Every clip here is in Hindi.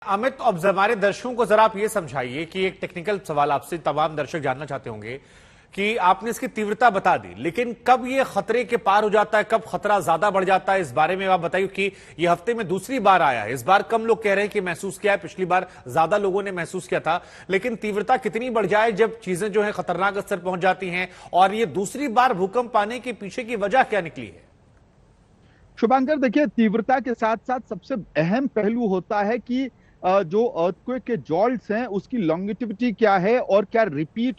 अमित, अब हमारे दर्शकों को जरा आप ये समझाइए कि एक टेक्निकल सवाल आपसे तमाम दर्शक जानना चाहते होंगे कि आपने इसकी तीव्रता बता दी, लेकिन कब ये खतरे के पार हो जाता है, कब खतरा ज्यादा बढ़ जाता है, इस बारे में आप बताइए कि ये हफ्ते में दूसरी बार आया है। इस बार कम लोग कह रहे हैं कि महसूस किया है, पिछली बार ज्यादा लोगों ने महसूस किया था, लेकिन तीव्रता कितनी बढ़ जाए जब चीजें जो है खतरनाक स्तर पहुंच जाती हैं, और ये दूसरी बार भूकंप आने के पीछे की वजह क्या निकली है? शुभांकर, देखिए, तीव्रता के साथ साथ सबसे अहम पहलू होता है कि जो अर्थक्वेक के जॉल्ट्स हैं उसकी लॉन्गिटिविटी क्या है और क्या रिपीट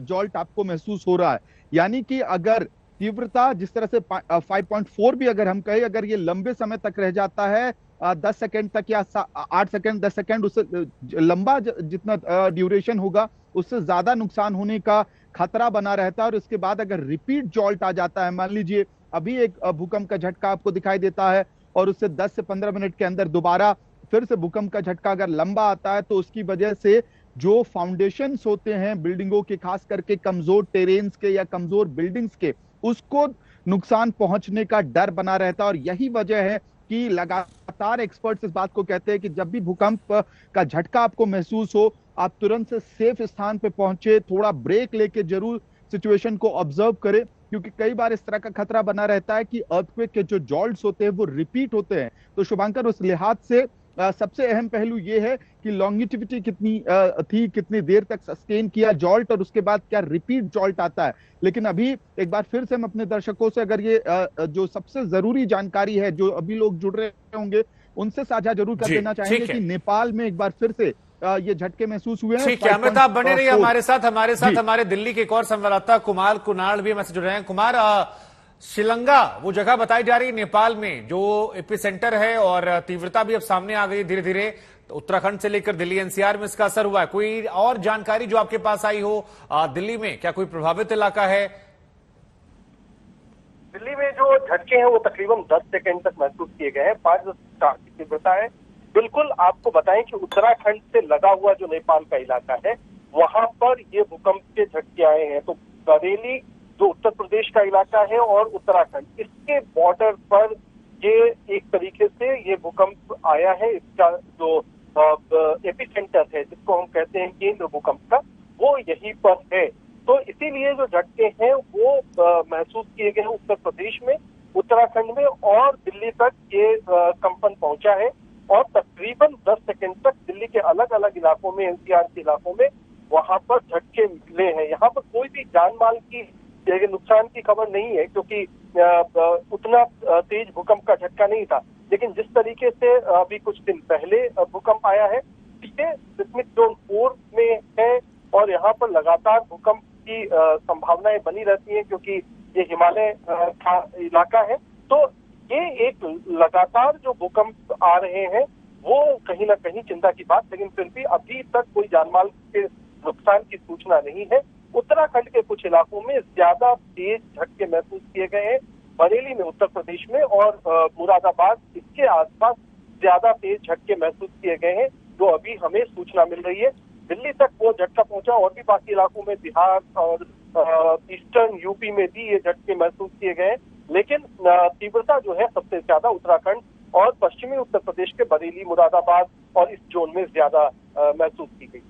जॉल्ट आपको महसूस हो रहा है। यानी कि अगर तीव्रता जिस तरह से 5.4 भी अगर हम कहें, अगर ये लंबे समय तक रह जाता है 10 सेकेंड तक या 8 सेकेंड 10 सेकेंड, उससे लंबा जितना ड्यूरेशन होगा उससे ज्यादा नुकसान होने का खतरा बना रहता है। और इसके बाद अगर रिपीट जॉल्ट आ जाता है, मान लीजिए अभी एक भूकंप का झटका आपको दिखाई देता है और उससे 10 से 15 मिनट के अंदर दोबारा फिर से भूकंप का झटका अगर लंबा आता है, तो उसकी वजह से जो फाउंडेशंस होते हैं बिल्डिंगों के, खास करके कमजोर टेरेन्स के या कमजोर बिल्डिंग्स के, उसको नुकसान पहुंचने का डर बना रहता है। और यही वजह है कि लगातार एक्सपर्ट्स इस बात को कहते हैं कि जब भी भूकंप का झटका आपको महसूस हो, आप तुरंत से सेफ स्थान पे पहुंचे, थोड़ा ब्रेक लेके जरूर सिचुएशन को ऑब्जर्व करें, क्योंकि कई बार इस तरह का खतरा बना रहता है कि अर्थक्वेक के जो जॉल्ट्स होते हैं वो रिपीट होते हैं। तो शुभांकर, उस लिहाज से सबसे अहम पहलू ये है कि लॉन्गिटिविटी कितनी थी, कितनी देर तक सस्टेन किया जॉल्ट, और उसके बाद क्या रिपीट जॉल्ट आता है। लेकिन अभी एक बार फिर से हम अपने दर्शकों से, अगर ये जो सबसे जरूरी जानकारी है जो अभी लोग जुड़ रहे होंगे उनसे साझा जरूर कर देना चाहेंगे कि नेपाल में एक बार फिर से ये झटके महसूस हुए हैं। ठीक है अमित, आप बने रहिए हमारे साथ हमारे दिल्ली के एक और संवाददाता कुमार कुणाल भी मैसेज जुड़ रहे हैं। कुमार, शिलंगा वो जगह बताई जा रही है नेपाल में जो एपिसेंटर है, और तीव्रता भी अब सामने आ गई धीरे धीरे, तो उत्तराखंड से लेकर दिल्ली एनसीआर में इसका असर हुआ है। कोई और जानकारी जो आपके पास आई हो दिल्ली में, क्या कोई प्रभावित इलाका है? दिल्ली में जो झटके हैं वो तकरीबन 10 सेकंड तक महसूस किए गए हैं। 5 की तीव्रता है। बिल्कुल आपको बताएं कि उत्तराखंड से लगा हुआ जो नेपाल का इलाका है वहां पर ये भूकंप के झटके आए हैं। तो बरेली जो उत्तर प्रदेश का इलाका है और उत्तराखंड, इसके बॉर्डर पर ये एक तरीके से ये भूकंप आया है। इसका जो एपिसेंटर है, जिसको हम कहते हैं केंद्र भूकंप का, वो यहीं पर है। तो इसीलिए जो झटके हैं वो महसूस किए गए हैं उत्तर प्रदेश में, उत्तराखंड में और दिल्ली तक ये कंपन पहुंचा है। और तकरीबन 10 सेकंड तक दिल्ली के अलग अलग इलाकों में, एनसीआर के इलाकों में वहां पर झटके मिले हैं। यहाँ पर कोई भी जान माल की नुकसान की खबर नहीं है, क्योंकि उतना तेज भूकंप का झटका नहीं था। लेकिन जिस तरीके से अभी कुछ दिन पहले भूकंप आया है, ये सिस्मिक जोन 4 में है और यहाँ पर लगातार भूकंप की संभावनाएं बनी रहती हैं, क्योंकि ये हिमालय का इलाका है। तो ये एक लगातार जो भूकंप आ रहे हैं वो कहीं ना कहीं चिंता की बात, लेकिन फिर भी अभी तक कोई जानमाल के नुकसान की सूचना नहीं है। उत्तराखंड के कुछ इलाकों में ज्यादा तेज झटके महसूस किए गए हैं। बरेली में, उत्तर प्रदेश में, और मुरादाबाद इसके आसपास ज्यादा तेज झटके महसूस किए गए हैं, जो अभी हमें सूचना मिल रही है। दिल्ली तक वो झटका पहुंचा और भी बाकी इलाकों में, बिहार और ईस्टर्न यूपी में भी ये झटके महसूस किए गए। लेकिन तीव्रता जो है सबसे ज्यादा उत्तराखंड और पश्चिमी उत्तर प्रदेश के बरेली, मुरादाबाद और इस जोन में ज्यादा महसूस की गई।